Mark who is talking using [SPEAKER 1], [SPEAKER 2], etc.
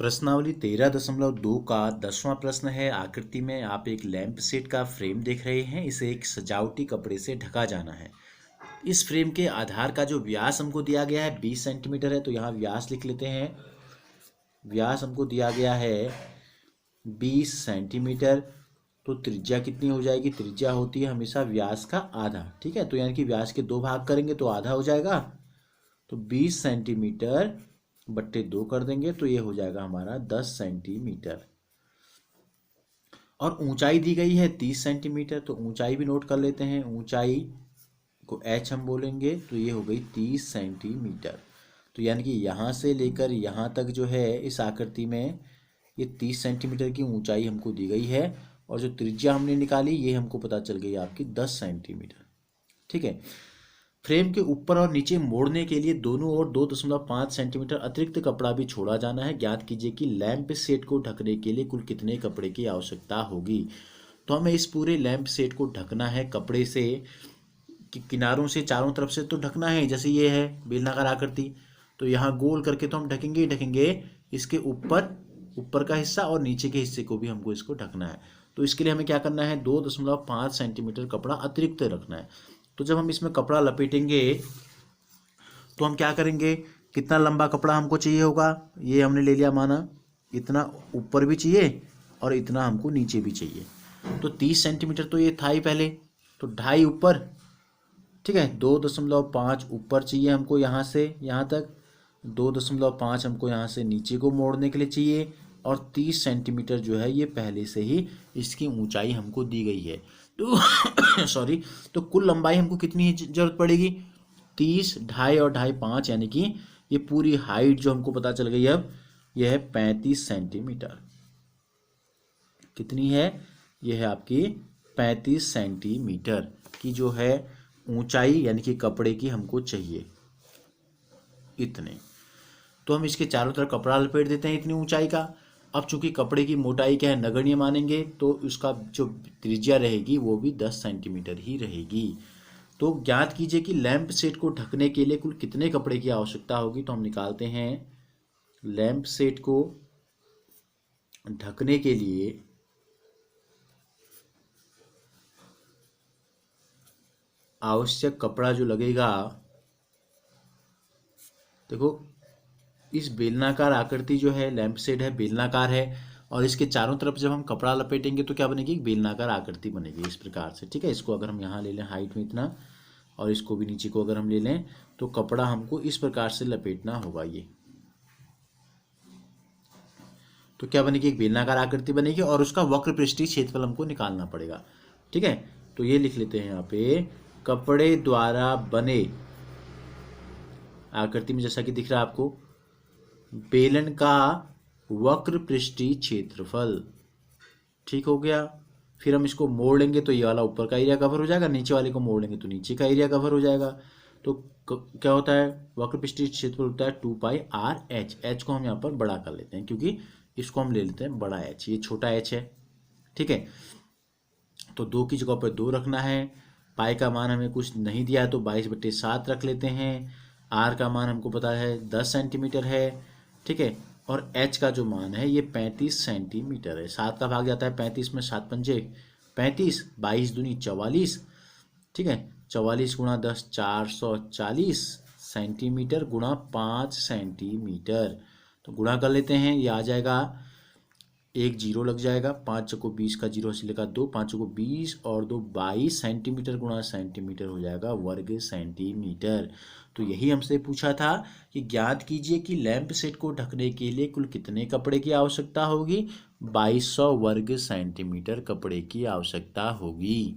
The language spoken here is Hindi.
[SPEAKER 1] प्रश्नावली 13.2 का 10वां प्रश्न है। आकृति में आप एक लैंप सेट का फ्रेम देख रहे हैं। इसे एक सजावटी कपड़े से ढका जाना है। इस फ्रेम के आधार का जो व्यास हमको दिया गया है 20 सेंटीमीटर है, तो यहाँ व्यास लिख लेते हैं। व्यास हमको दिया गया है 20 सेंटीमीटर। तो त्रिज्या कितनी हो जाएगी? त्रिज्या होती है हमेशा व्यास का आधा। ठीक है, तो यानी कि व्यास के 2 भाग करेंगे तो आधा हो जाएगा। तो 20 सेंटीमीटर बट्टे 2 कर देंगे तो ये हो जाएगा हमारा 10 सेंटीमीटर। और ऊंचाई दी गई है 30 सेंटीमीटर, तो ऊंचाई भी नोट कर लेते हैं। ऊंचाई को h हम बोलेंगे, तो ये हो गई 30 सेंटीमीटर। तो यानी कि यहाँ से लेकर यहाँ तक जो है इस आकृति में ये 30 सेंटीमीटर की ऊंचाई हमको दी गई है। और जो त्रिज्या हमने निकाली ये हमको पता चल गई आपकी 10 सेंटीमीटर। ठीक है, फ्रेम के ऊपर और नीचे मोड़ने के लिए दोनों ओर 2.5 सेंटीमीटर अतिरिक्त कपड़ा भी छोड़ा जाना है। ज्ञात कीजिए कि लैंप सेट को ढकने के लिए कुल कितने कपड़े की आवश्यकता होगी। तो हमें इस पूरे लैंप सेट को ढकना है कपड़े से, कि किनारों से चारों तरफ से तो ढकना है। जैसे ये है बेलनाकार आकृति, तो यहाँ गोल करके तो हम ढकेंगे ही ढकेंगे। इसके ऊपर का हिस्सा और नीचे के हिस्से को भी हमको इसको ढकना है। तो इसके लिए हमें क्या करना है? 2.5 सेंटीमीटर कपड़ा अतिरिक्त रखना है। तो जब हम इसमें कपड़ा लपेटेंगे तो हम क्या करेंगे? कितना लंबा कपड़ा हमको चाहिए होगा? ये हमने ले लिया, माना इतना ऊपर भी चाहिए और इतना हमको नीचे भी चाहिए। तो 30 सेंटीमीटर तो ये था ही पहले, तो 2.5 ऊपर। ठीक है, 2.5 ऊपर चाहिए हमको यहाँ से यहाँ तक। 2.5 हमको यहाँ से नीचे को मोड़ने के लिए चाहिए। और 30 सेंटीमीटर जो है ये पहले से ही इसकी ऊंचाई हमको दी गई है। तो सॉरी, तो कुल लंबाई हमको कितनी जरूरत पड़ेगी? 30, 2.5 और 2.5 5, यानी कि ये पूरी हाइट जो हमको पता चल गई अब ये है 35 सेंटीमीटर। कितनी है? ये है आपकी 35 सेंटीमीटर की जो है ऊंचाई, यानी कि कपड़े की हमको चाहिए इतने। तो हम इसके चारों तरफ कपड़ा लपेट देते हैं इतनी ऊंचाई का। अब चूंकि कपड़े की मोटाई क्या है, नगण्य मानेंगे, तो उसका जो त्रिज्या रहेगी वो भी 10 सेंटीमीटर ही रहेगी। तो ज्ञात कीजिए कि लैंप सेट को ढकने के लिए कुल कितने कपड़े की आवश्यकता होगी। तो हम निकालते हैं लैंप सेट को ढकने के लिए आवश्यक कपड़ा जो लगेगा। देखो, इस बेलनाकार आकृति जो है लैंप सेट है, बेलनाकार है, और इसके चारों तरफ जब हम कपड़ा लपेटेंगे तो क्या बनेगी? बेलनाकार आकृति बनेगी इस प्रकार से। ठीक है, इसको अगर हम यहाँ ले लें हाइट में इतना, और इसको भी नीचे को अगर हम ले लें, तो कपड़ा हमको इस प्रकार से लपेटना होगा। ये तो क्या बनेगी? एक बेलनाकार आकृति बनेगी, और उसका वक्र पृष्ठीय क्षेत्रफल हमको निकालना पड़ेगा। ठीक है, तो ये लिख लेते हैं यहाँ पे, कपड़े द्वारा बने आकृति में जैसा कि दिख रहा है आपको, बेलन का वक्र पृष्ठीय क्षेत्रफल। ठीक हो गया। फिर हम इसको मोड़ लेंगे तो ये वाला ऊपर का एरिया कवर हो जाएगा, नीचे वाले को मोड़ लेंगे तो नीचे का एरिया कवर हो जाएगा। तो क्या होता है? वक्र पृष्ठीय क्षेत्रफल होता है 2πr/h। h को हम यहाँ पर बड़ा कर लेते हैं, क्योंकि इसको हम ले लेते हैं बड़ा h, ये छोटा h है। ठीक है, तो 2 की जगह पर 2 रखना है। पाई का मान हमें कुछ नहीं दिया है तो 22/7 रख लेते हैं। आर का मान हमको पता है 10 सेंटीमीटर है। ठीक है, और एच का जो मान है ये 35 सेंटीमीटर है। 7 का भाग जाता है 35 में, 7 पंजे 35, 22 दूनी 44। ठीक है, 44 गुणा 10 440 सेंटीमीटर गुणा 5 सेंटीमीटर। तो गुणा कर लेते हैं, ये आ जाएगा, एक जीरो लग जाएगा, 5 चौको 20 का जीरो से लेकर 2, 5 चौको 20 और 2 22 सेंटीमीटर गुणा सेंटीमीटर हो जाएगा वर्ग सेंटीमीटर। तो यही हमसे पूछा था कि ज्ञात कीजिए कि लैंप सेट को ढकने के लिए कुल कितने कपड़े की आवश्यकता होगी। 2200 वर्ग सेंटीमीटर कपड़े की आवश्यकता होगी।